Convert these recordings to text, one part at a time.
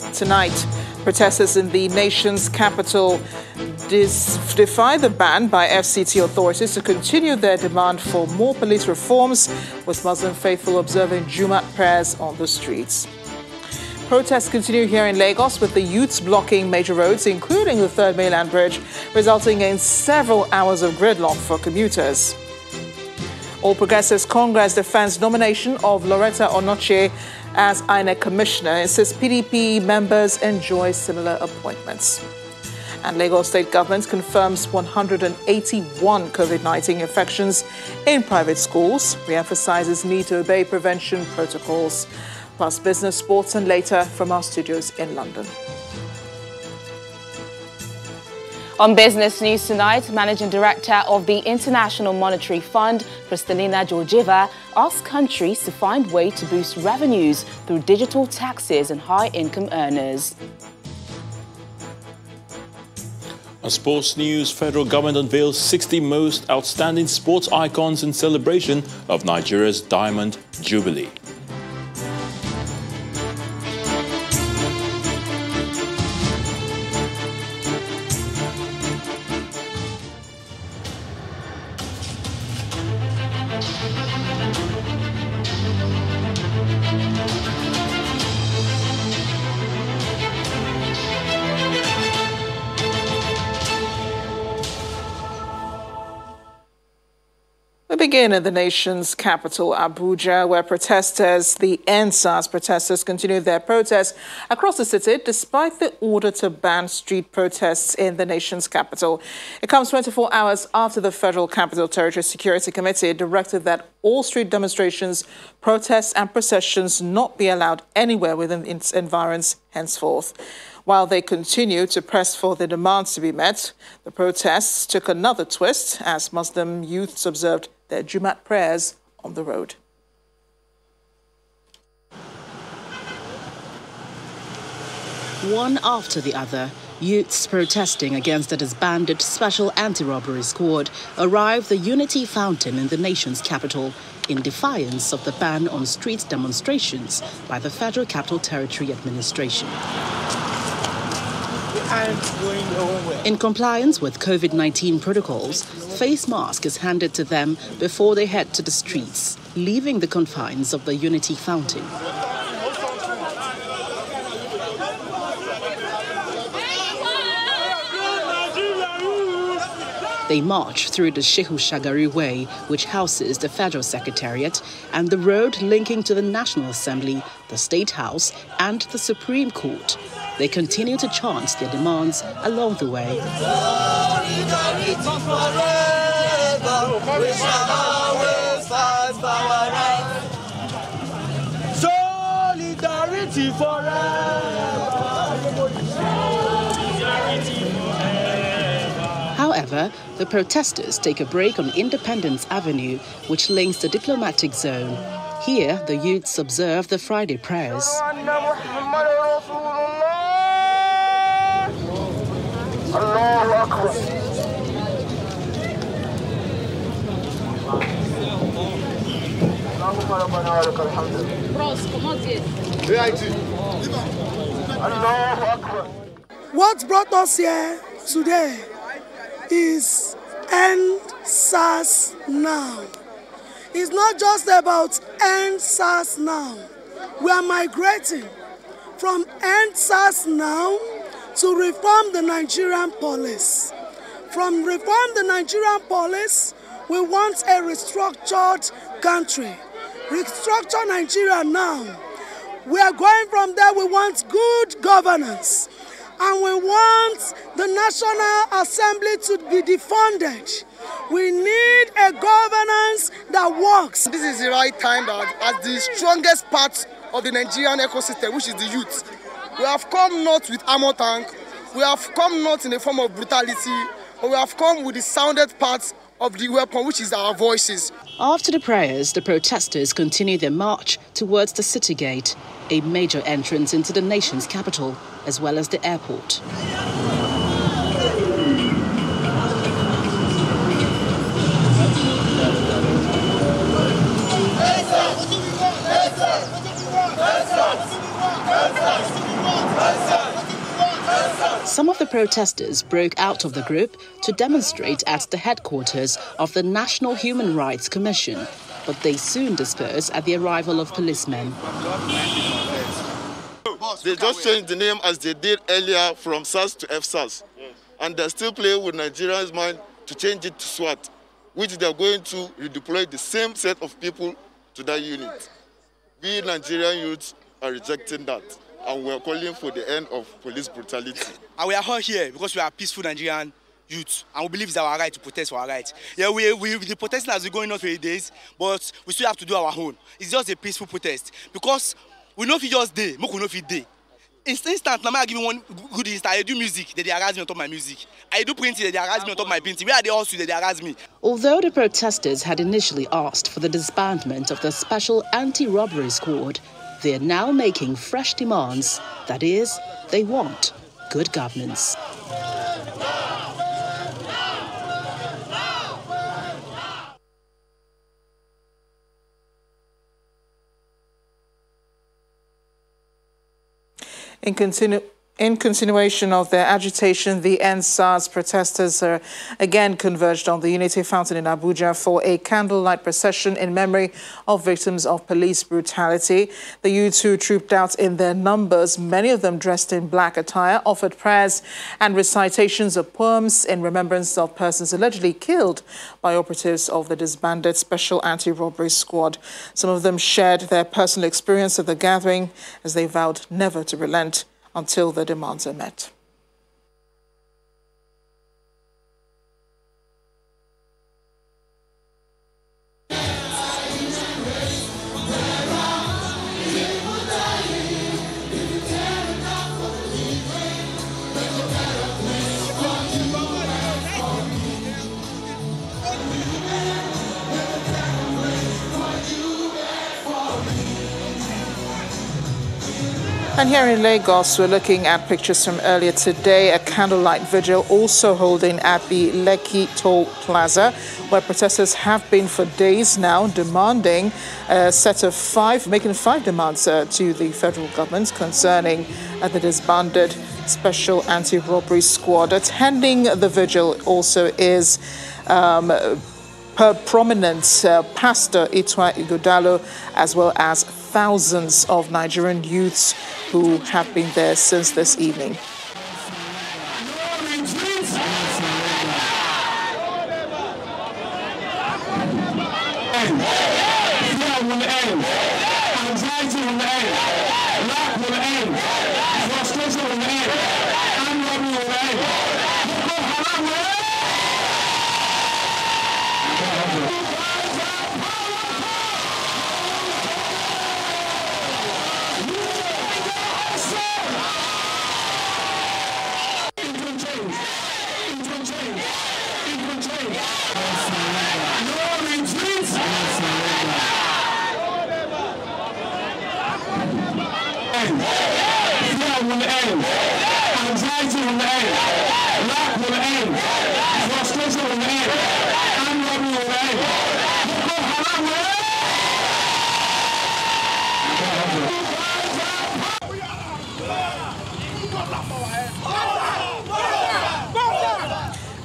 Tonight, protesters in the nation's capital defy the ban by FCT authorities to continue their demand for more police reforms, with Muslim faithful observing Jumat prayers on the streets. Protests continue here in Lagos, with the youths blocking major roads, including the Third Mainland Bridge, resulting in several hours of gridlock for commuters. All Progressives Congress defends nomination of Loretta Onochie as INEC Commissioner, insists PDP members enjoy similar appointments. And Lagos State Government confirms 181 COVID-19 infections in private schools, re-emphasizes need to obey prevention protocols. Plus business, sports and later from our studios in London. On business news tonight, Managing Director of the International Monetary Fund, Kristalina Georgieva, asks countries to find ways to boost revenues through digital taxes and high-income earners. On sports news, federal government unveils 60 most outstanding sports icons in celebration of Nigeria's Diamond Jubilee. We begin in the nation's capital, Abuja, where the EndSARS protesters continue their protests across the city despite the order to ban street protests in the nation's capital. It comes 24 hours after the Federal Capital Territory Security Committee directed that all street demonstrations, protests and processions not be allowed anywhere within its environs henceforth. While they continue to press for the demands to be met, the protests took another twist as Muslim youths observed their Jumat prayers on the road. One after the other, youths protesting against the disbanded Special Anti-Robbery Squad arrived the Unity Fountain in the nation's capital in defiance of the ban on street demonstrations by the Federal Capital Territory Administration. In compliance with COVID-19 protocols, face mask is handed to them before they head to the streets, leaving the confines of the Unity Fountain. They march through the Shehu Shagari Way, which houses the Federal Secretariat, and the road linking to the National Assembly, the State House, and the Supreme Court. They continue to chant their demands along the way. Solidarity However, the protesters take a break on Independence Avenue, which links the diplomatic zone. Here, the youths observe the Friday prayers. What brought us here today is End SARS Now. It's not just about End SARS Now. We are migrating from End SARS Now to reform the Nigerian police. From reform the Nigerian police, we want a restructured country. Restructure Nigeria now. We are going from there, we want good governance. And we want the National Assembly to be defunded. We need a governance that works. This is the right time that, as the strongest part of the Nigerian ecosystem, which is the youth, we have come not with armor tank, we have come not in the form of brutality, but we have come with the sounded parts of the weapon, which is our voices. After the prayers, the protesters continue their march towards the city gate, a major entrance into the nation's capital, as well as the airport. Some of the protesters broke out of the group to demonstrate at the headquarters of the National Human Rights Commission, but they soon dispersed at the arrival of policemen. They just changed the name as they did earlier from SARS to FSARS. And they're still playing with Nigerians' mind to change it to SWAT, which they're going to redeploy the same set of people to that unit. We Nigerian youths are rejecting that, and we're calling for the end of police brutality. And we are all here because we are peaceful Nigerian youth, and we believe it's our right to protest for our rights. Yeah, the protesting has been going on for 8 days, but we still have to do our own. It's just a peaceful protest because we know if you just day, we know if you day. Instant, I give you one good instant. I do music, they harass me on top of my music. I do printing, they harass me on top of my printing. Where are they also, they harass me. Although the protesters had initially asked for the disbandment of the Special Anti-Robbery Squad, they are now making fresh demands. That is, they want good governance. In continuation of their agitation, the End SARS protesters again converged on the Unity Fountain in Abuja for a candlelight procession in memory of victims of police brutality. The youths who trooped out in their numbers, many of them dressed in black attire, offered prayers and recitations of poems in remembrance of persons allegedly killed by operatives of the disbanded Special Anti-Robbery Squad. Some of them shared their personal experience of the gathering as they vowed never to relent until the demands are met. And here in Lagos, we're looking at pictures from earlier today, a candlelight vigil also holding at the Lekki Toll Plaza, where protesters have been for days now demanding a set of making five demands to the federal government concerning the disbanded Special Anti-Robbery Squad. Attending the vigil also is prominent Pastor Itwa Igodalo, as well as thousands of Nigerian youths who have been there since this evening.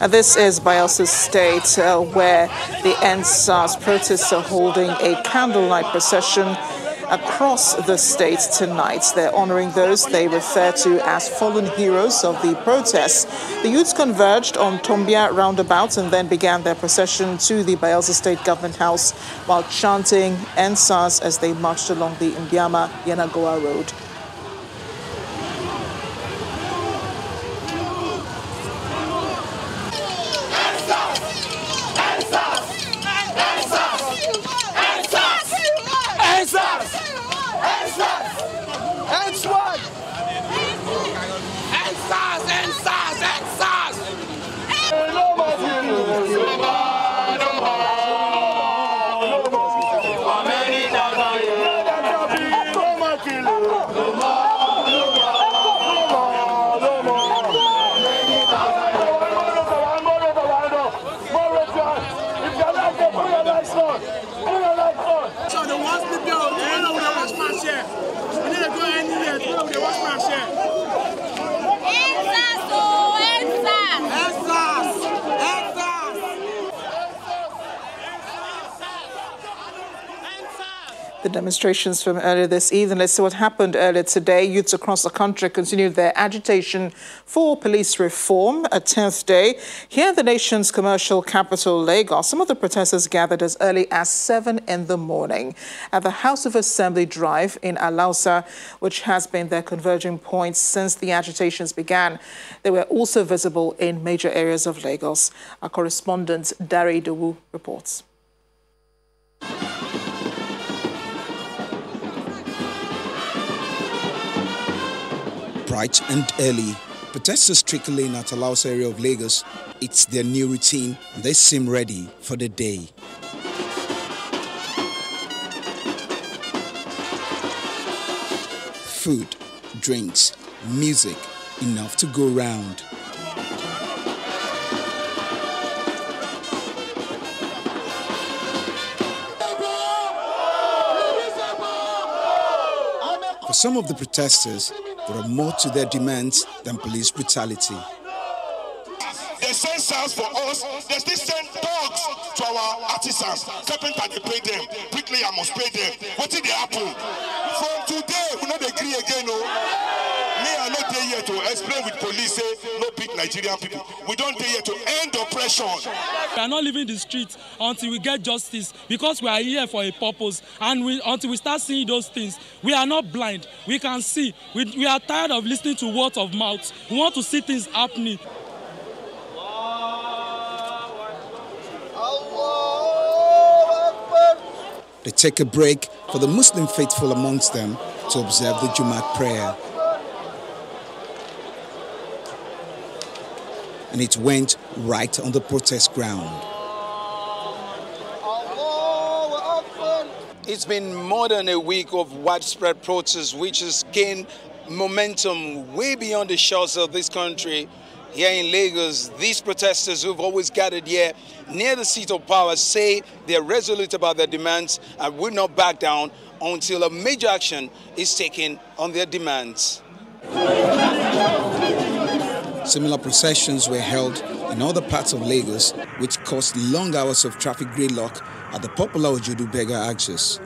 This is Bayelsa State, where the End SARS protests are holding a candlelight procession across the state tonight. They're honoring those they refer to as fallen heroes of the protests. The youths converged on Tombia roundabout and then began their procession to the Bayelsa State Government House while chanting End SARS as they marched along the Mbiama-Yenagoa Road. The demonstrations from earlier this evening. Let's see what happened earlier today. Youths across the country continued their agitation for police reform, a 10th day. Here in the nation's commercial capital, Lagos, some of the protesters gathered as early as 7 in the morning at the House of Assembly Drive in Alausa, which has been their converging point since the agitations began. They were also visible in major areas of Lagos. Our correspondent, Dari Dawu, reports. Bright and early, protesters trickle in at Alausa area of Lagos. It's their new routine and they seem ready for the day. Food, drinks, music, enough to go round. For some of the protesters, there are more to their demands than police brutality. They send SARS for us, they still send dogs to our artisans. Carpenter, they pay them. Bricklayer must pay them. What did they happen? From today, we not agree again, no. Me, I'm not there here to explain with police, say, no big Nigerian people. We don't there here to end oppression. We are not leaving the streets until we get justice, because we are here for a purpose. And until we start seeing those things, we are not blind. We can see. We are tired of listening to words of mouth. We want to see things happening. They take a break for the Muslim faithful amongst them to observe the Jumat prayer. And it went right on the protest ground. It's been more than a week of widespread protests, which has gained momentum way beyond the shores of this country. Here in Lagos, these protesters who've always gathered here near the seat of power say they're resolute about their demands and will not back down until a major action is taken on their demands. Similar processions were held in other parts of Lagos, which caused long hours of traffic gridlock at the popular Ojudu Beggar axis.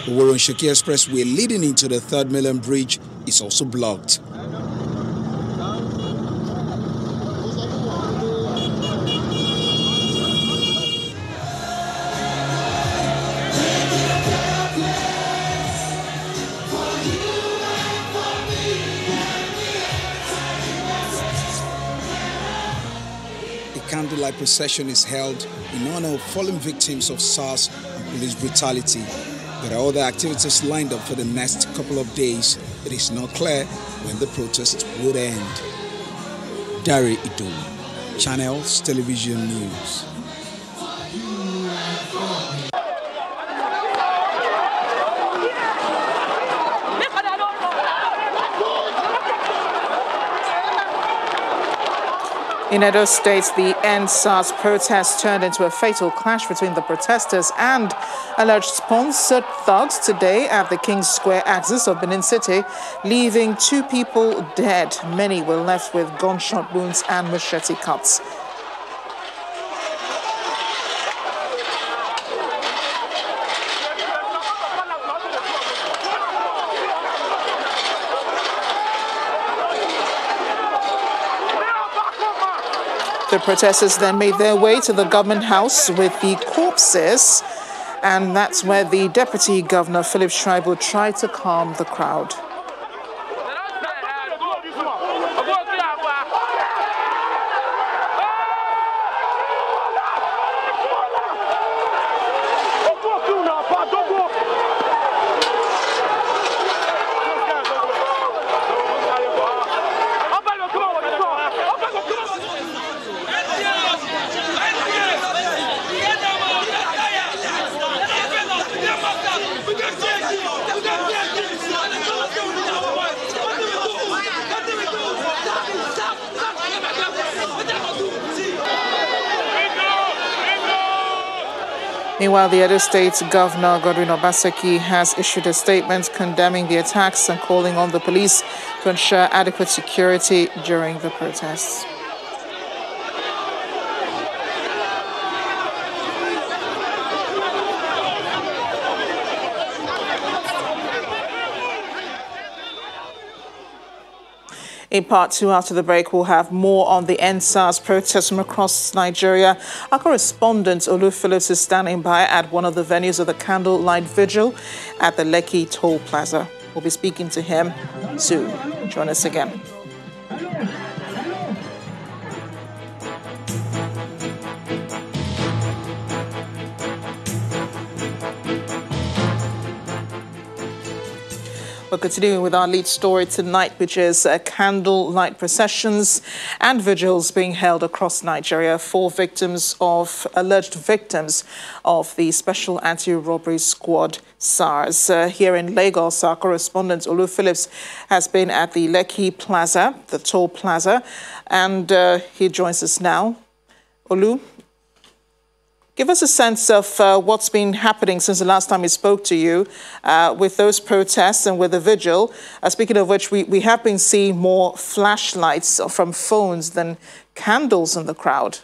The Woron-Shoki Expressway leading into the 3rd Mainland Bridge is also blocked. A candlelight procession is held in honor of fallen victims of SARS and police brutality. There are other activities lined up for the next couple of days. It is not clear when the protest would end. Dari Dawu, Channels Television News. In Edo State, the End SARS protest turned into a fatal clash between the protesters and alleged sponsored thugs today at the King's Square axis of Benin City, leaving 2 people dead. Many were left with gunshot wounds and machete cuts. The protesters then made their way to the government house with the corpses, and that's where the Deputy Governor, Philip Schreiber, tried to calm the crowd. Meanwhile, the Edo State Governor, Godwin Obaseki, has issued a statement condemning the attacks and calling on the police to ensure adequate security during the protests. In part two, after the break, we'll have more on the NSAS protests from across Nigeria. Our correspondent, Olu Phillips, is standing by at one of the venues of the candlelight vigil at the Lekki Toll Plaza. We'll be speaking to him soon. Join us again. We're continuing with our lead story tonight, which is candlelight processions and vigils being held across Nigeria for alleged victims of the Special Anti-Robbery Squad, SARS. Here in Lagos, our correspondent Olu Phillips has been at the Lekki Plaza, the Toll Plaza, and he joins us now. Olu, give us a sense of what's been happening since the last time we spoke to you with those protests and with the vigil. Speaking of which, we have been seeing more flashlights from phones than candles in the crowd.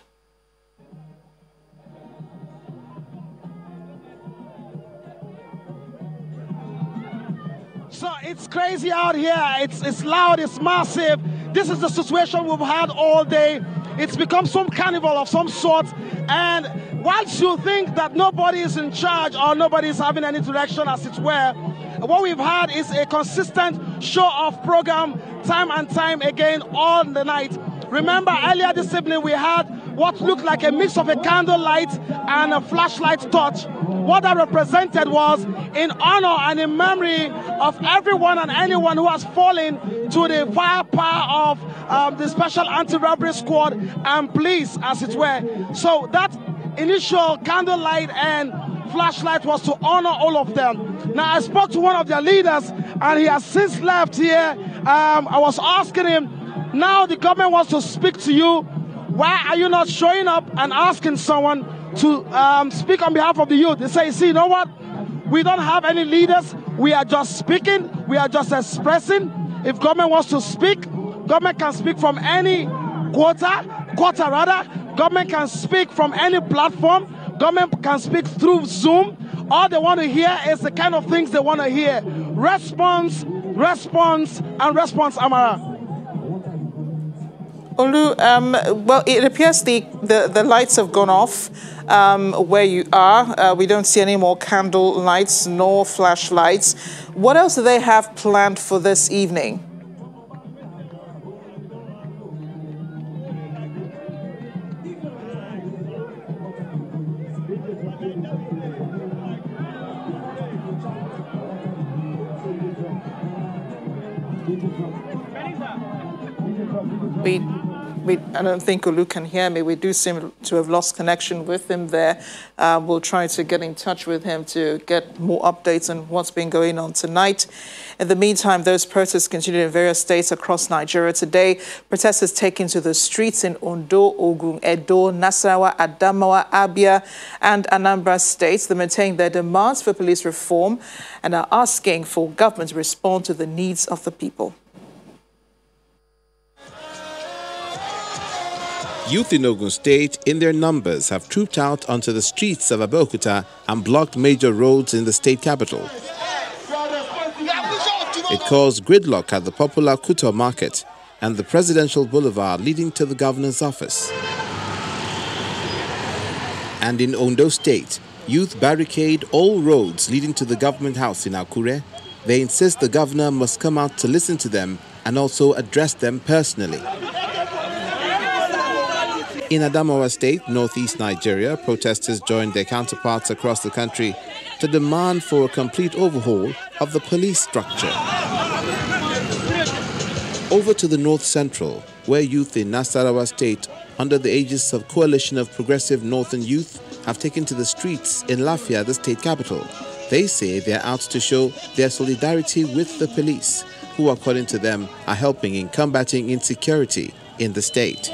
So it's crazy out here. It's loud, it's massive. This is the situation we've had all day. It's become some carnival of some sort. And whilst you think that nobody is in charge or nobody is having any direction, as it were, what we've had is a consistent show-off program time and time again all the night. Remember, earlier this evening we had what looked like a mix of a candlelight and a flashlight torch. What that represented was in honor and in memory of everyone and anyone who has fallen to the firepower of the Special Anti-Robbery Squad and police, as it were. So that initial candlelight and flashlight was to honor all of them. Now, I spoke to one of their leaders, and he has since left here. I was asking him, now the government wants to speak to you. Why are you not showing up and asking someone to speak on behalf of the youth? They say, see, you know what? We don't have any leaders. We are just speaking. We are just expressing. If government wants to speak, government can speak from any quarter rather. Government can speak from any platform. Government can speak through Zoom. All they want to hear is the kind of things they want to hear. Response, response, and response, Amara. Olu, well, it appears the lights have gone off where you are. We don't see any more candle lights nor flashlights. What else do they have planned for this evening? I don't think Olu can hear me. We do seem to have lost connection with him there. We'll try to get in touch with him to get more updates on what's been going on tonight. In the meantime, those protests continue in various states across Nigeria today. Protesters taking to the streets in Ondo, Ogun, Edo, Nasarawa, Adamawa, Abia, and Anambra states. They maintain their demands for police reform and are asking for government to respond to the needs of the people. Youth in Ogun State, in their numbers, have trooped out onto the streets of Abeokuta and blocked major roads in the state capital. It caused gridlock at the popular Kuto Market and the Presidential Boulevard leading to the governor's office. And in Ondo State, youth barricade all roads leading to the government house in Akure. They insist the governor must come out to listen to them and also address them personally. In Adamawa State, northeast Nigeria, protesters joined their counterparts across the country to demand for a complete overhaul of the police structure. Over to the north central, where youth in Nasarawa State, under the aegis of Coalition of Progressive Northern Youth, have taken to the streets in Lafia, the state capital. They say they're out to show their solidarity with the police, who, according to them, are helping in combating insecurity in the state.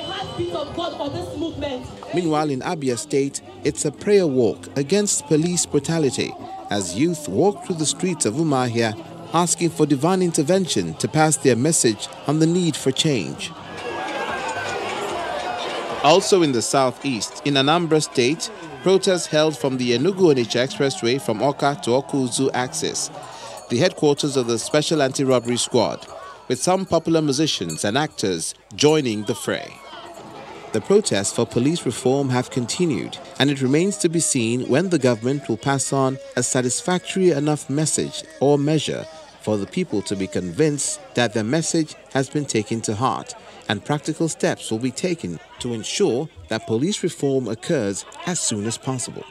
Meanwhile, in Abia State, it's a prayer walk against police brutality as youth walk through the streets of Umahia asking for divine intervention to pass their message on the need for change. Also in the southeast, in Anambra State, protests held from the Enugu-Onitsha Expressway from Oka to Okuzu axis, the headquarters of the Special Anti-Robbery Squad. with some popular musicians and actors joining the fray. The protests for police reform have continued, and it remains to be seen when the government will pass on a satisfactory enough message or measure for the people to be convinced that their message has been taken to heart, and practical steps will be taken to ensure that police reform occurs as soon as possible.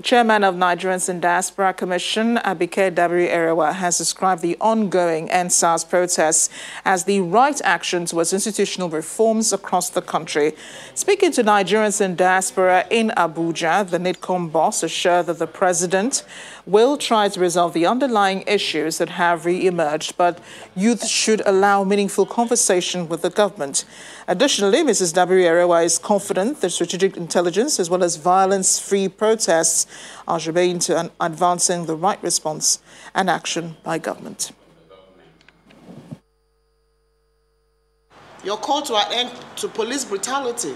Chairman of Nigerians in Diaspora Commission, Abike Dabiri-Erewa, has described the ongoing EndSARS protests as the right action towards institutional reforms across the country. Speaking to Nigerians in Diaspora in Abuja, the NIDCOM boss assured that the president will try to resolve the underlying issues that have re-emerged, but youth should allow meaningful conversation with the government. Additionally, Mrs. Dabiri-Erewa is confident that strategic intelligence as well as violence-free protests are germane to advancing the right response and action by government. Your call to an end to police brutality.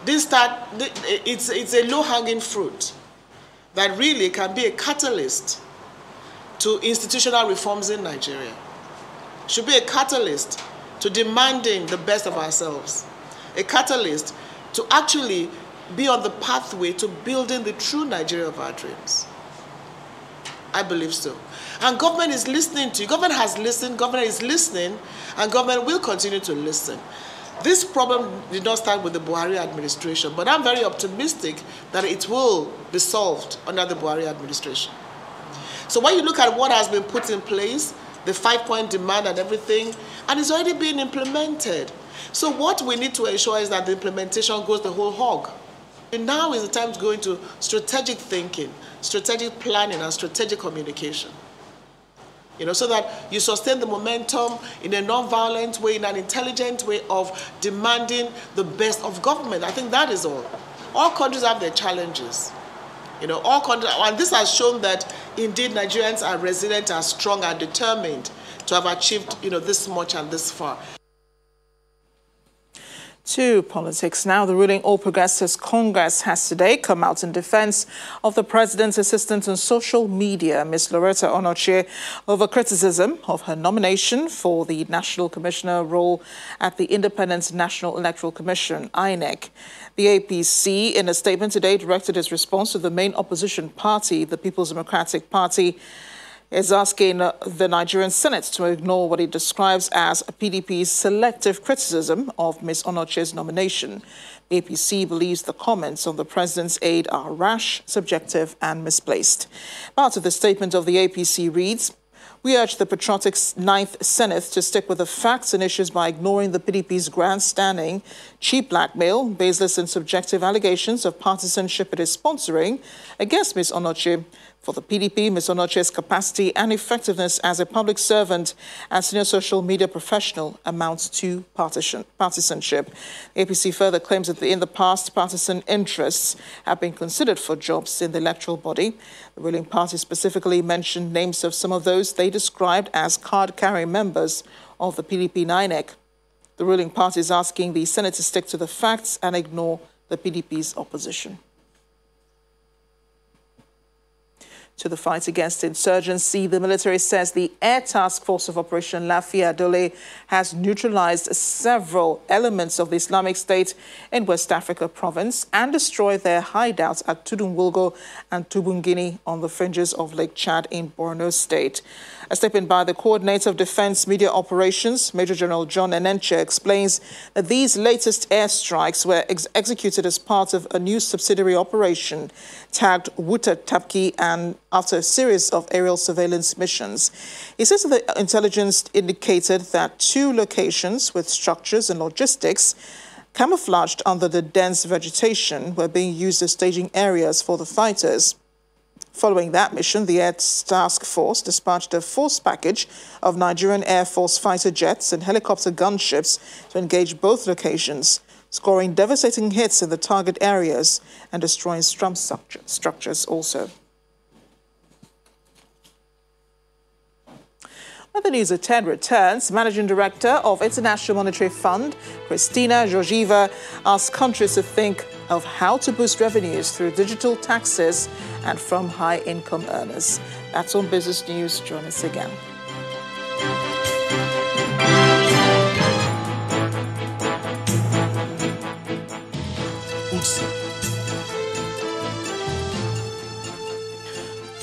It's a low-hanging fruit that really can be a catalyst to institutional reforms in Nigeria. Should be a catalyst to demanding the best of ourselves. A catalyst to actually be on the pathway to building the true Nigeria of our dreams. I believe so. And government is listening to you. Government has listened, government is listening, and government will continue to listen. This problem did not start with the Buhari administration, but I'm very optimistic that it will be solved under the Buhari administration. So when you look at what has been put in place, the 5-point demand and everything, and it's already being implemented. So what we need to ensure is that the implementation goes the whole hog. And now is the time to go into strategic thinking, strategic planning, and strategic communication. So that you sustain the momentum in a non-violent way, in an intelligent way of demanding the best of government. I think that is all. All countries have their challenges. All countries, and this has shown that indeed Nigerians are resilient, are strong, are determined to have achieved, this much and this far. To politics now. The ruling All Progressives Congress has today come out in defense of the president's assistant on social media, Ms. Loretta Onochie, over criticism of her nomination for the National Commissioner role at the Independent National Electoral Commission, INEC. The APC, in a statement today, directed its response to the main opposition party, the People's Democratic Party, is asking the Nigerian Senate to ignore what it describes as PDP's selective criticism of Ms. Onochie's nomination. The APC believes the comments on the president's aide are rash, subjective and misplaced. Part of the statement of the APC reads, "We urge the patriotic 9th Senate to stick with the facts and issues by ignoring the PDP's grandstanding, cheap blackmail, baseless and subjective allegations of partisanship it is sponsoring against Ms. Onochie. For the PDP, Ms. Onochie's capacity and effectiveness as a public servant and senior social media professional amounts to partisanship." APC further claims that in the past, partisan interests have been considered for jobs in the electoral body. The ruling party specifically mentioned names of some of those they described as card-carrying members of the PDP INEC. The ruling party is asking the Senate to stick to the facts and ignore the PDP's opposition. To the fight against insurgency, the military says the Air Task Force of Operation Lafia Dole has neutralized several elements of the Islamic State in West Africa province and destroyed their hideouts at Tudunwulgo and Tubungini on the fringes of Lake Chad in Borno State. A statement by the Coordinator of Defense Media Operations, Major General John Enenche, explains that these latest airstrikes were executed as part of a new subsidiary operation tagged Wuta Tapki, and after a series of aerial surveillance missions. He says that the intelligence indicated that 2 locations with structures and logistics camouflaged under the dense vegetation were being used as staging areas for the fighters. Following that mission, the Air Task Force dispatched a force package of Nigerian Air Force fighter jets and helicopter gunships to engage both locations, scoring devastating hits in the target areas and destroying slum structures also. When the news at 10 returns, Managing Director of International Monetary Fund, Kristalina Georgieva, asks countries to think of how to boost revenues through digital taxes and from high-income earners. That's on Business News. Join us again.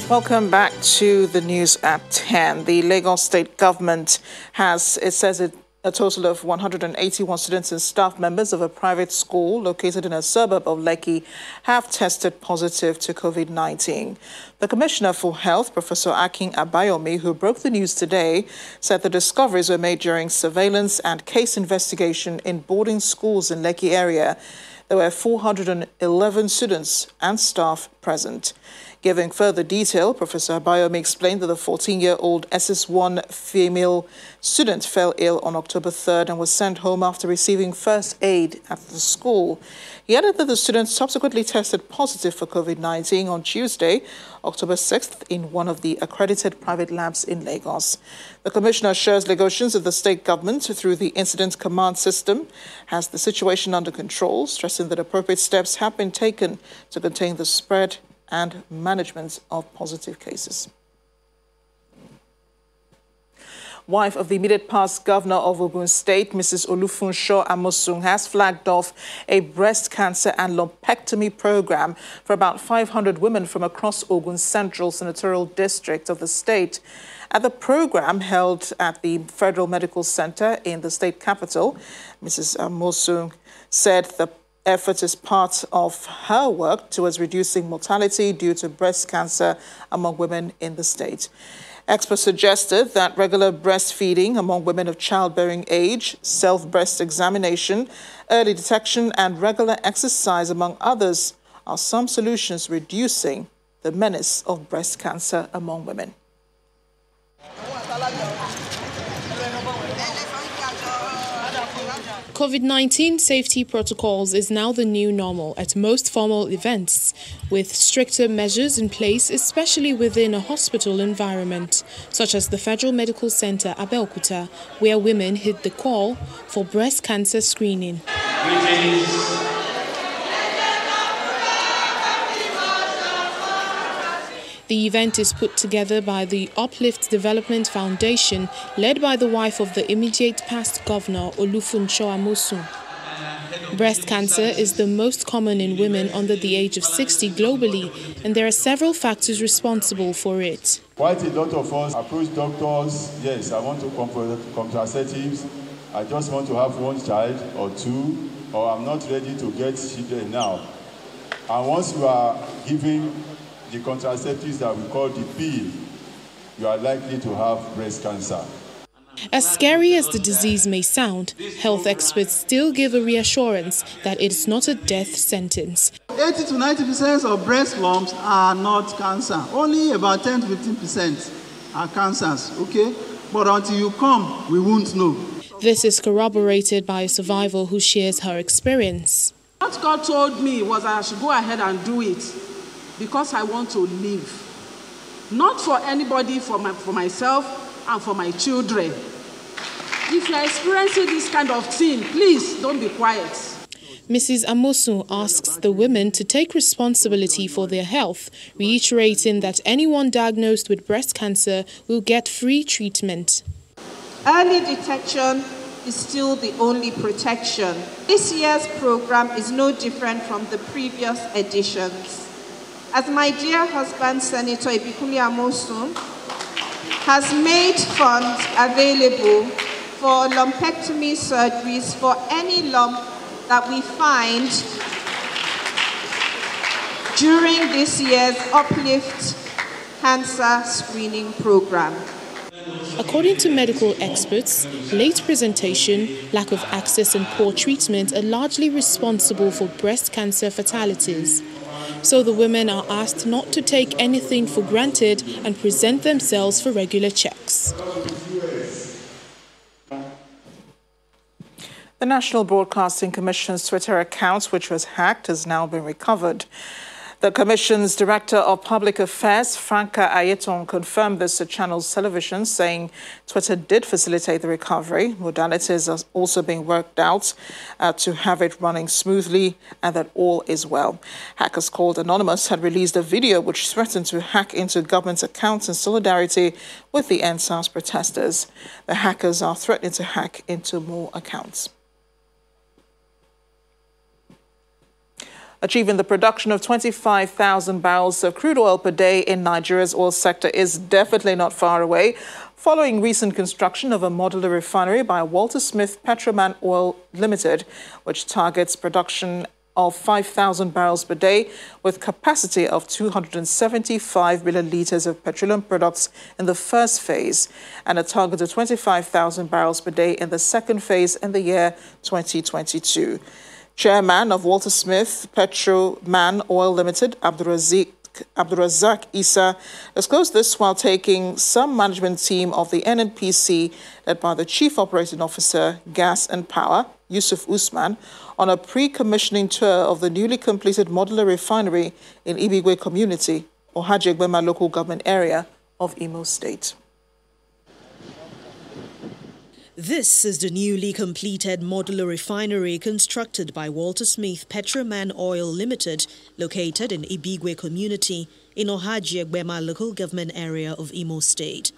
Welcome back to the news at 10. The Lagos State government has, a total of 181 students and staff members of a private school located in a suburb of Lekki have tested positive to COVID-19. The Commissioner for Health, Professor Akin Abayomi, who broke the news today, said the discoveries were made during surveillance and case investigation in boarding schools in Lekki area. There were 411 students and staff present. Giving further detail, Professor Abayomi explained that the 14-year-old SS1 female student fell ill on October 3rd and was sent home after receiving first aid at the school. He added that the student subsequently tested positive for COVID-19 on Tuesday, October 6th, in one of the accredited private labs in Lagos. The Commissioner assures Lagosians that the state government, through the Incident Command System, has the situation under control, stressing that appropriate steps have been taken to contain the spread and management of positive cases. Wife of the immediate past governor of Ogun State, Mrs. Olufunso Amosun, has flagged off a breast cancer and lumpectomy program for about 500 women from across Ogun Central Senatorial District of the state. At the program held at the Federal Medical Center in the state capital, Mrs. Amosun said the effort is part of her work towards reducing mortality due to breast cancer among women in the state. Experts suggested that regular breastfeeding among women of childbearing age, self-breast examination, early detection, and regular exercise, among others, are some solutions reducing the menace of breast cancer among women. COVID-19 safety protocols is now the new normal at most formal events, with stricter measures in place, especially within a hospital environment, such as the Federal Medical Center, Abeokuta, where women hit the call for breast cancer screening. The event is put together by the Uplift Development Foundation, led by the wife of the immediate past governor, Olufunso Amosun. Breast cancer is the most common in women under the age of 60 globally, and there are several factors responsible for it. Quite a lot of us approach doctors, yes, I want to contraceptives, I just want to have one child or two, or I'm not ready to get children now. And once you are giving the contraceptives that we call the pill, you are likely to have breast cancer. As scary as the disease may sound, health experts still give a reassurance that it's not a death sentence. 80 to 90% of breast lumps are not cancer. Only about 10 to 15% are cancers, okay? But until you come, we won't know. This is corroborated by a survivor who shares her experience. What God told me was I should go ahead and do it because I want to live. Not for anybody, for myself and for my children. If you're experiencing this kind of thing, please don't be quiet. Mrs. Amosun asks the women to take responsibility for their health, reiterating that anyone diagnosed with breast cancer will get free treatment. Early detection is still the only protection. This year's program is no different from the previous editions. As my dear husband, Senator Ibikumi Amosun, has made funds available for lumpectomy surgeries for any lump that we find during this year's Uplift Cancer Screening Program. According to medical experts, late presentation, lack of access and poor treatment are largely responsible for breast cancer fatalities. So the women are asked not to take anything for granted and present themselves for regular checks. The National Broadcasting Commission's Twitter account, which was hacked, has now been recovered. The Commission's Director of Public Affairs, Franca Ayeton, confirmed this to Channels Television, saying Twitter did facilitate the recovery. Modalities are also being worked out to have it running smoothly and that all is well. Hackers called Anonymous had released a video which threatened to hack into government accounts in solidarity with the EndSARS protesters. The hackers are threatening to hack into more accounts. Achieving the production of 25,000 barrels of crude oil per day in Nigeria's oil sector is definitely not far away, following recent construction of a modular refinery by Walter Smith Petroman Oil Limited, which targets production of 5,000 barrels per day with capacity of 275 million litres of petroleum products in the first phase and a target of 25,000 barrels per day in the second phase in the year 2022. Chairman of Walter Smith Petroman Oil Limited, Abdurazak Issa, disclosed this while taking some management team of the NNPC, led by the Chief Operating Officer, Gas and Power, Yusuf Usman, on a pre-commissioning tour of the newly completed modular refinery in Ibigwe Community, Ohajegbema local government area of Imo State. This is the newly completed modular refinery constructed by Walter Smith Petroman Oil Limited, located in Ibigwe Community in Ohajegbema local government area of Imo State.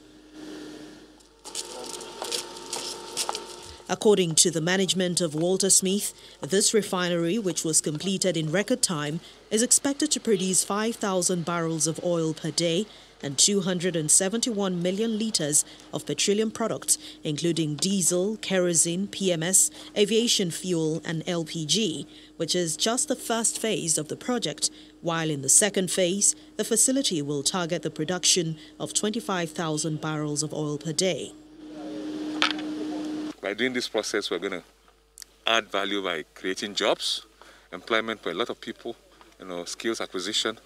According to the management of Walter Smith, this refinery, which was completed in record time, is expected to produce 5,000 barrels of oil per day and 271 million litres of petroleum products, including diesel, kerosene, PMS, aviation fuel and LPG, which is just the first phase of the project, while in the second phase, the facility will target the production of 25,000 barrels of oil per day. By doing this process, we're going to add value by creating jobs, employment for a lot of people, skills acquisition,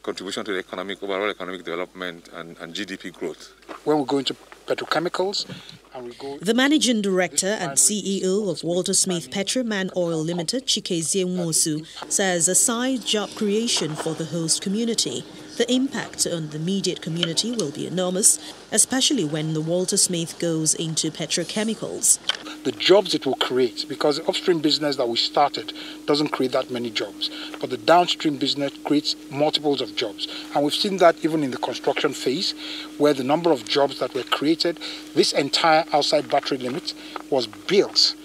contribution to the overall economic development and GDP growth. When we go into petrochemicals, and we go... The Managing Director and CEO of Walter Smith Petroman Oil Limited, Chikezie Nwosu, says aside job creation for the host community, the impact on the immediate community will be enormous, especially when the Walter Smith goes into petrochemicals. The jobs it will create, because the upstream business that we started doesn't create that many jobs, but the downstream business creates multiples of jobs. And we've seen that even in the construction phase, where the number of jobs that were created, this entire outside battery limit was built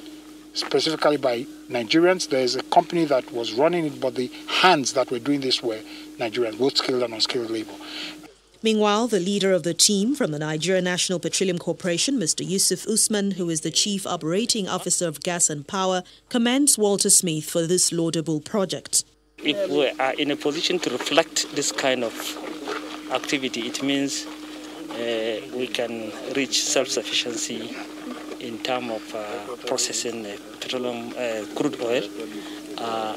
specifically by Nigerians. There's a company that was running it, but the hands that were doing this were Nigerians, both skilled and unskilled labor. Meanwhile, the leader of the team from the Nigeria National Petroleum Corporation, Mr. Yusuf Usman, who is the Chief Operating Officer of Gas and Power, commends Walter Smith for this laudable project. If we are in a position to reflect this kind of activity, it means we can reach self-sufficiency in terms of processing petroleum crude oil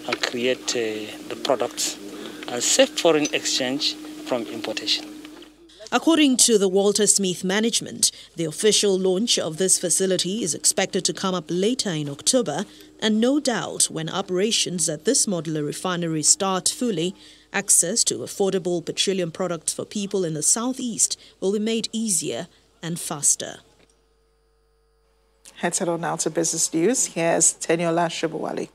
and create the products and safe foreign exchange from importation. According to the Walter Smith management, the official launch of this facility is expected to come up later in October, and no doubt when operations at this modular refinery start fully, access to affordable petroleum products for people in the southeast will be made easier and faster. Head on now to business news. Here's Teniola Shibawali.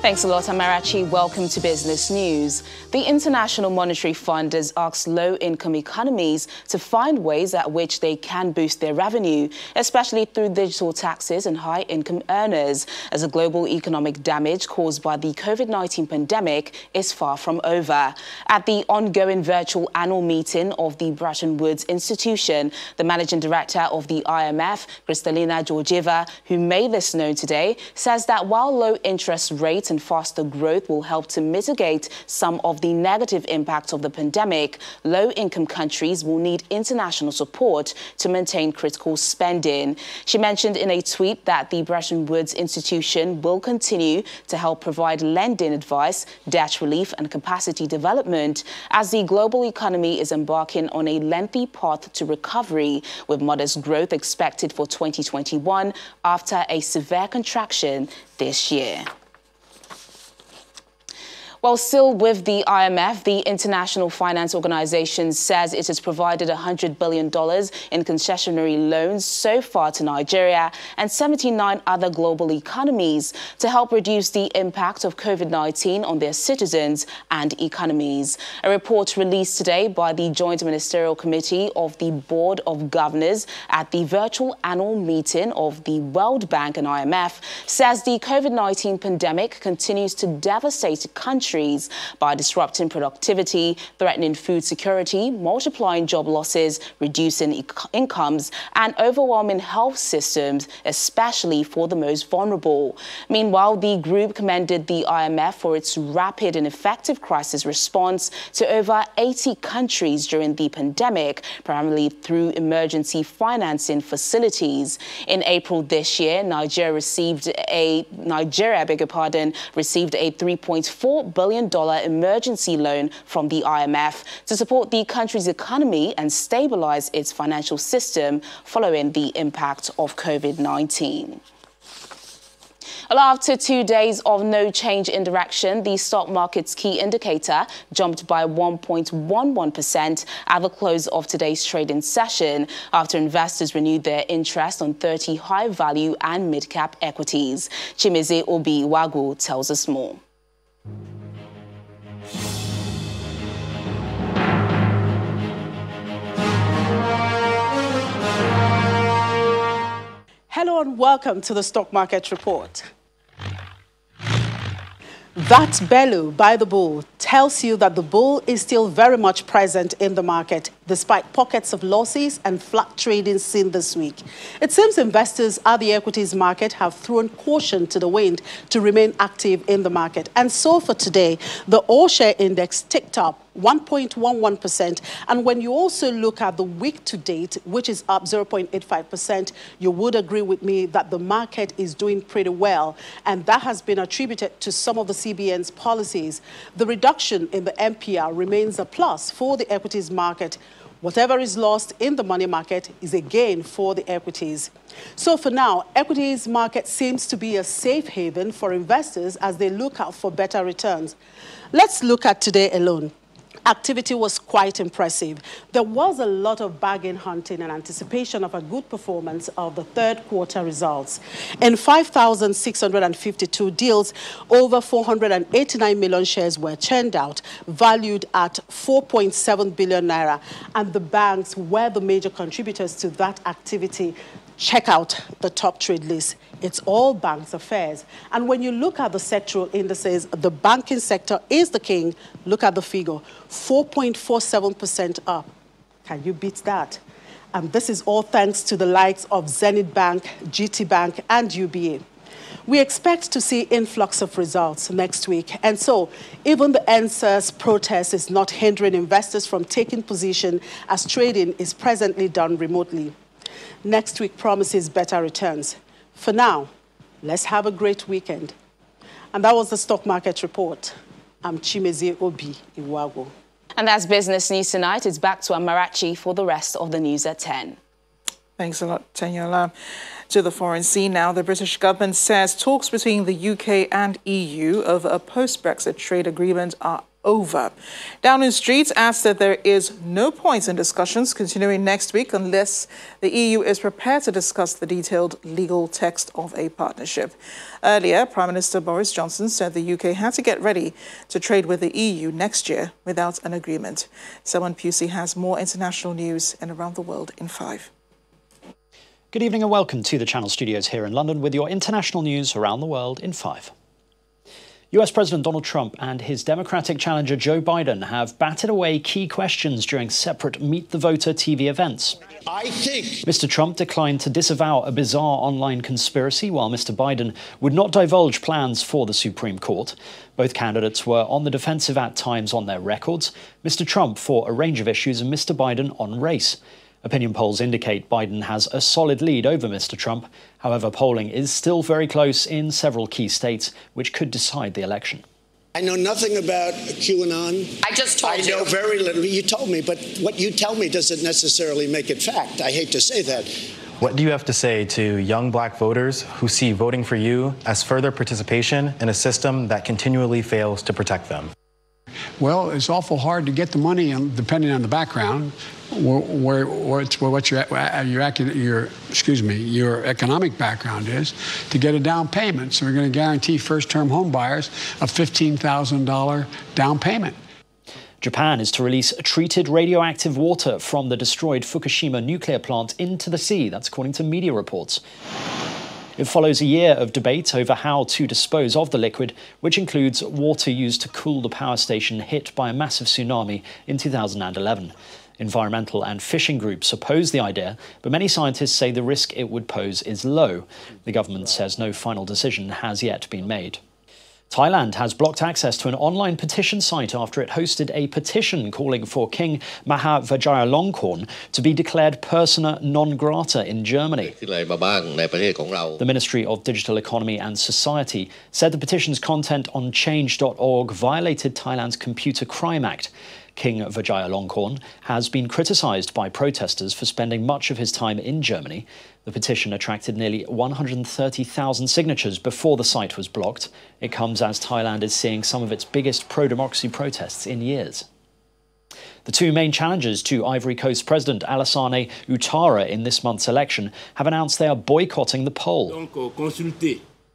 Thanks a lot, Amarachi. Welcome to Business News. The International Monetary Fund has asked low-income economies to find ways at which they can boost their revenue, especially through digital taxes and high-income earners, as the global economic damage caused by the COVID-19 pandemic is far from over. At the ongoing virtual annual meeting of the Bretton Woods Institution, the Managing Director of the IMF, Kristalina Georgieva, who made this known today, says that while low interest rates and and faster growth will help to mitigate some of the negative impacts of the pandemic, low-income countries will need international support to maintain critical spending. She mentioned in a tweet that the Bretton Woods institution will continue to help provide lending advice, debt relief and capacity development as the global economy is embarking on a lengthy path to recovery, with modest growth expected for 2021 after a severe contraction this year. Well, still with the IMF, the International Finance Organization says it has provided $100 billion in concessionary loans so far to Nigeria and 79 other global economies to help reduce the impact of COVID-19 on their citizens and economies. A report released today by the Joint Ministerial Committee of the Board of Governors at the virtual annual meeting of the World Bank and IMF says the COVID-19 pandemic continues to devastate countries by disrupting productivity, threatening food security, multiplying job losses, reducing incomes, and overwhelming health systems, especially for the most vulnerable. Meanwhile, the group commended the IMF for its rapid and effective crisis response to over 80 countries during the pandemic, primarily through emergency financing facilities. In April this year, Nigeria received a $3.4 billion emergency loan from the IMF to support the country's economy and stabilize its financial system following the impact of COVID-19. Well, after 2 days of no change in direction, the stock market's key indicator jumped by 1.11% at the close of today's trading session after investors renewed their interest on 30 high-value and mid-cap equities. Chimeze Obi-Iwagu tells us more. Hello and welcome to the Stock Market Report. That bellow by the bull tells you that the bull is still very much present in the market, despite pockets of losses and flat trading seen this week. It seems investors at the equities market have thrown caution to the wind to remain active in the market. And so for today, the all-share index ticked up 1.11%. And when you also look at the week to date, which is up 0.85%, you would agree with me that the market is doing pretty well. And that has been attributed to some of the CBN's policies. The reduction in the MPR remains a plus for the equities market. Whatever is lost in the money market is a gain for the equities. So for now, equities market seems to be a safe haven for investors as they look out for better returns. Let's look at today alone. Activity was quite impressive. There was a lot of bargain hunting in anticipation of a good performance of the third quarter results. In 5,652 deals, over 489 million shares were churned out, valued at 4.7 billion naira. And the banks were the major contributors to that activity. Check out the top trade list. It's all banks' affairs. And when you look at the sectoral indices, the banking sector is the king. Look at the figure, 4.47% up. Can you beat that? And this is all thanks to the likes of Zenith Bank, GT Bank, and UBA. We expect to see influx of results next week. And so even the NSAS protest is not hindering investors from taking position as trading is presently done remotely. Next week promises better returns. For now, let's have a great weekend. And that was the Stock Market Report. I'm Chimeze Obi-Iwagu. And that's Business News Tonight. It's back to Amarachi for the rest of the news at 10. Thanks a lot, Tenyola. To the foreign scene now, the British government says talks between the UK and EU over a post-Brexit trade agreement are over. Downing Street adds that there is no point in discussions continuing next week unless the EU is prepared to discuss the detailed legal text of a partnership. Earlier, Prime Minister Boris Johnson said the UK had to get ready to trade with the EU next year without an agreement. Selwyn Pusey has more international news and around the world in 5. Good evening and welcome to the Channel Studios here in London with your international news around the world in 5. US President Donald Trump and his Democratic challenger Joe Biden have batted away key questions during separate Meet the Voter TV events. I think Mr. Trump declined to disavow a bizarre online conspiracy, while Mr. Biden would not divulge plans for the Supreme Court. Both candidates were on the defensive at times on their records, Mr. Trump for a range of issues and Mr. Biden on race. Opinion polls indicate Biden has a solid lead over Mr. Trump. However, polling is still very close in several key states, which could decide the election. I know nothing about QAnon. I just told you. I know very little. You told me, but what you tell me doesn't necessarily make it fact. I hate to say that. What do you have to say to young black voters who see voting for you as further participation in a system that continually fails to protect them? Well, it's awful hard to get the money, depending on the background, what your economic background is, to get a down payment. So we're going to guarantee first-term home buyers a $15,000 down payment. Japan is to release treated radioactive water from the destroyed Fukushima nuclear plant into the sea. That's according to media reports. It follows a year of debate over how to dispose of the liquid, which includes water used to cool the power station hit by a massive tsunami in 2011. Environmental and fishing groups oppose the idea, but many scientists say the risk it would pose is low. The government says no final decision has yet been made. Thailand has blocked access to an online petition site after it hosted a petition calling for King Maha Vajiralongkorn to be declared persona non grata in Germany. The Ministry of Digital Economy and Society said the petition's content on change.org violated Thailand's Computer Crime Act. King Vajiralongkorn has been criticised by protesters for spending much of his time in Germany. The petition attracted nearly 130,000 signatures before the site was blocked. It comes as Thailand is seeing some of its biggest pro-democracy protests in years. The two main challengers to Ivory Coast President Alassane Ouattara in this month's election have announced they are boycotting the poll.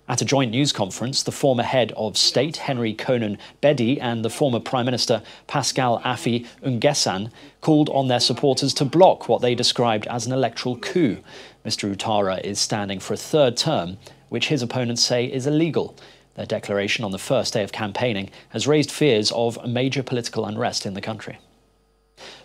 At a joint news conference, the former head of state, Henry Konan Bedi, and the former Prime Minister, Pascal Affi N'Guessan, called on their supporters to block what they described as an electoral coup. Mr. Ouattara is standing for a third term, which his opponents say is illegal. Their declaration on the first day of campaigning has raised fears of major political unrest in the country.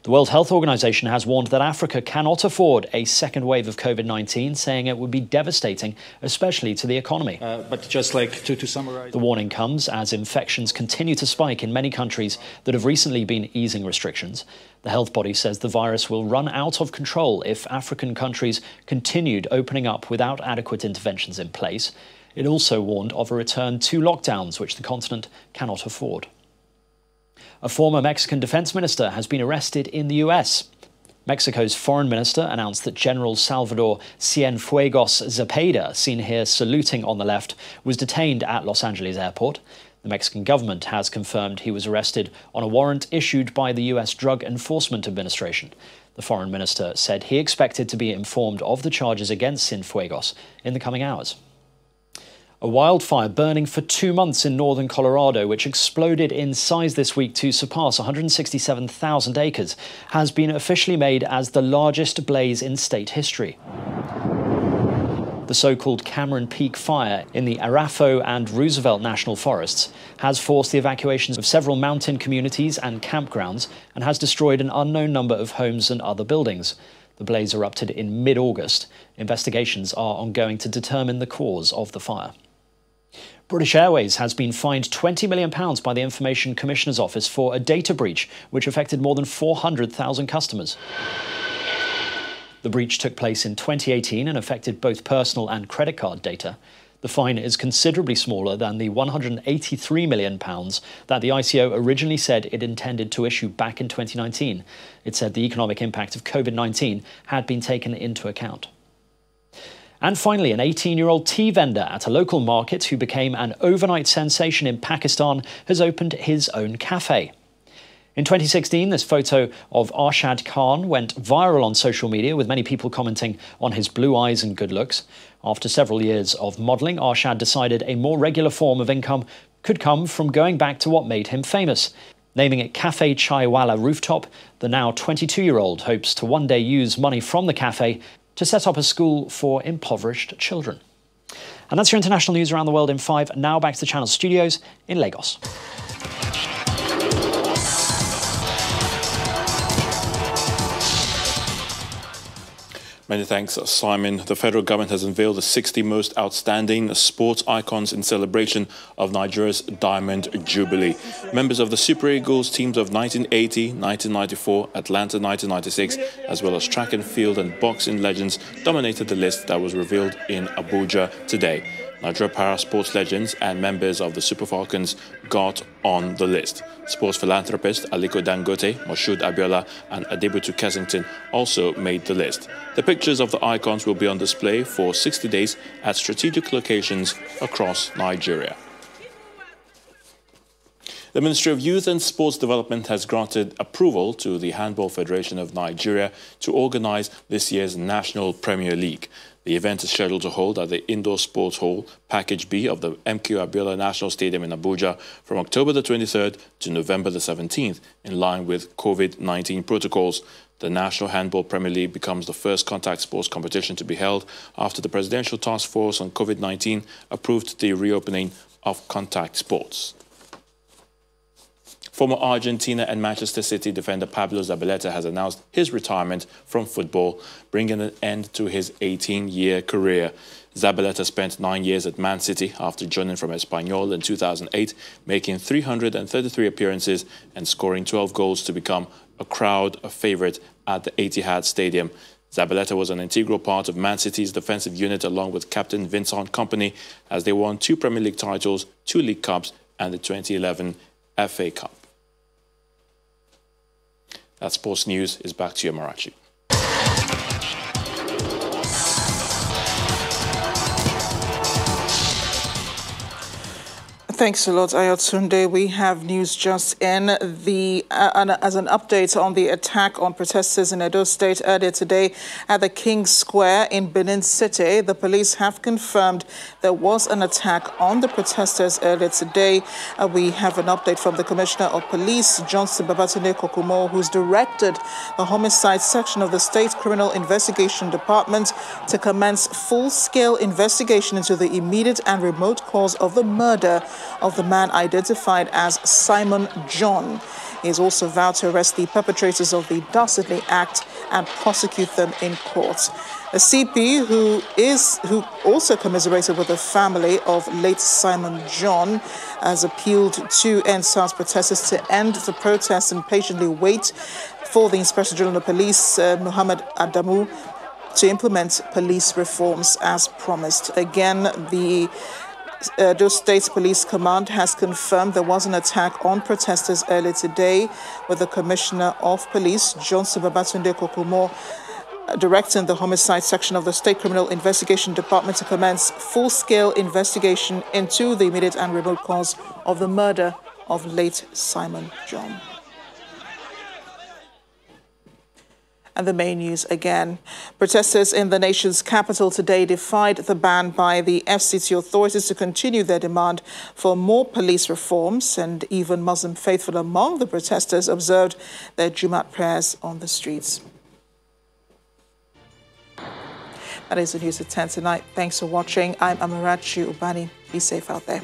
The World Health Organization has warned that Africa cannot afford a second wave of COVID-19, saying it would be devastating, especially to the economy. But just like to summarize, the warning comes as infections continue to spike in many countries that have recently been easing restrictions. The health body says the virus will run out of control if African countries continued opening up without adequate interventions in place. It also warned of a return to lockdowns, which the continent cannot afford. A former Mexican defense minister has been arrested in the US. Mexico's foreign minister announced that General Salvador Cienfuegos Zepeda, seen here saluting on the left, was detained at Los Angeles airport. The Mexican government has confirmed he was arrested on a warrant issued by the US Drug Enforcement Administration. The foreign minister said he expected to be informed of the charges against Cienfuegos in the coming hours. A wildfire burning for 2 months in northern Colorado, which exploded in size this week to surpass 167,000 acres, has been officially made as the largest blaze in state history. The so-called Cameron Peak fire in the Arapahoe and Roosevelt National Forests has forced the evacuations of several mountain communities and campgrounds and has destroyed an unknown number of homes and other buildings. The blaze erupted in mid-August. Investigations are ongoing to determine the cause of the fire. British Airways has been fined £20 million by the Information Commissioner's Office for a data breach which affected more than 400,000 customers. The breach took place in 2018 and affected both personal and credit card data. The fine is considerably smaller than the £183 million that the ICO originally said it intended to issue back in 2019. It said the economic impact of COVID-19 had been taken into account. And finally, an 18-year-old tea vendor at a local market who became an overnight sensation in Pakistan has opened his own cafe. In 2016, this photo of Arshad Khan went viral on social media, with many people commenting on his blue eyes and good looks. After several years of modelling, Arshad decided a more regular form of income could come from going back to what made him famous. Naming it Cafe Chaiwala Rooftop, the now 22-year-old hopes to one day use money from the cafe to set up a school for impoverished children. And that's your international news around the world in 5. Now back to the Channel studios in Lagos. Many thanks, Simon. The federal government has unveiled the 60 most outstanding sports icons in celebration of Nigeria's Diamond Jubilee. Members of the Super Eagles teams of 1980, 1994, Atlanta 1996, as well as track and field and boxing legends dominated the list that was revealed in Abuja today. Nigeria para sports legends and members of the Super Falcons got on the list. Sports philanthropist Aliko Dangote, Moshood Abiola and Adebutu Kensington also made the list. The pictures of the icons will be on display for 60 days at strategic locations across Nigeria. The Ministry of Youth and Sports Development has granted approval to the Handball Federation of Nigeria to organize this year's National Premier League. The event is scheduled to hold at the Indoor Sports Hall, Package B of the MQ Abiola National Stadium in Abuja from October the 23rd to November the 17th, in line with COVID-19 protocols. The National Handball Premier League becomes the first contact sports competition to be held after the Presidential Task Force on COVID-19 approved the reopening of contact sports. Former Argentina and Manchester City defender Pablo Zabaleta has announced his retirement from football, bringing an end to his 18-year career. Zabaleta spent 9 years at Man City after joining from Espanyol in 2008, making 333 appearances and scoring 12 goals to become a crowd favourite at the Etihad Stadium. Zabaleta was an integral part of Man City's defensive unit along with captain Vincent Kompany as they won 2 Premier League titles, 2 League Cups and the 2011 FA Cup. That sports news is back to you, Marachi. Thanks a lot, Ayotunde. We have news just in. As an update on the attack on protesters in Edo State earlier today at the King's Square in Benin City, the police have confirmed there was an attack on the protesters earlier today. We have an update from the Commissioner of Police, Johnson Babatunde Kokumo, who's directed the homicide section of the State Criminal Investigation Department to commence full-scale investigation into the immediate and remote cause of the murder of the man identified as Simon John. He has also vowed to arrest the perpetrators of the dastardly act and prosecute them in court. A CP who also commiserated with the family of late Simon John has appealed to NSAS protesters to end the protests and patiently wait for the Inspector General of Police, Muhammad Adamu, to implement police reforms as promised. Again, the Edo State Police Command has confirmed there was an attack on protesters earlier today, with the Commissioner of Police, Johnson Babatunde Kokumo, directing the homicide section of the State Criminal Investigation Department to commence full-scale investigation into the immediate and remote cause of the murder of late Simon John. And the main news again. Protesters in the nation's capital today defied the ban by the FCT authorities to continue their demand for more police reforms, and even Muslim faithful among the protesters observed their Jumat prayers on the streets. That is the news at 10 tonight. Thanks for watching. I'm Amarachi Ubani. Be safe out there.